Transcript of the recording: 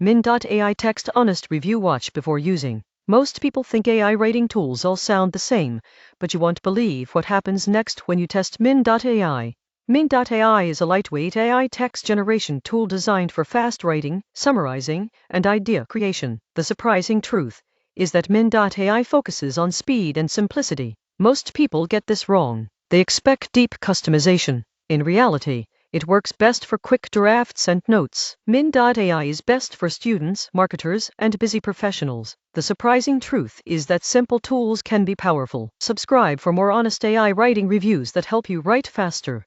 Min.ai Text Honest Review. Watch before using. Most people think AI writing tools all sound the same, but you won't believe what happens next when you test Min.ai. Min.ai is a lightweight AI text generation tool designed for fast writing, summarizing, and idea creation. The surprising truth is that Min.ai focuses on speed and simplicity. Most people get this wrong. They expect deep customization. In reality, it works best for quick drafts and notes. Min.ai is best for students, marketers, and busy professionals. The surprising truth is that simple tools can be powerful. Subscribe for more honest AI writing reviews that help you write faster.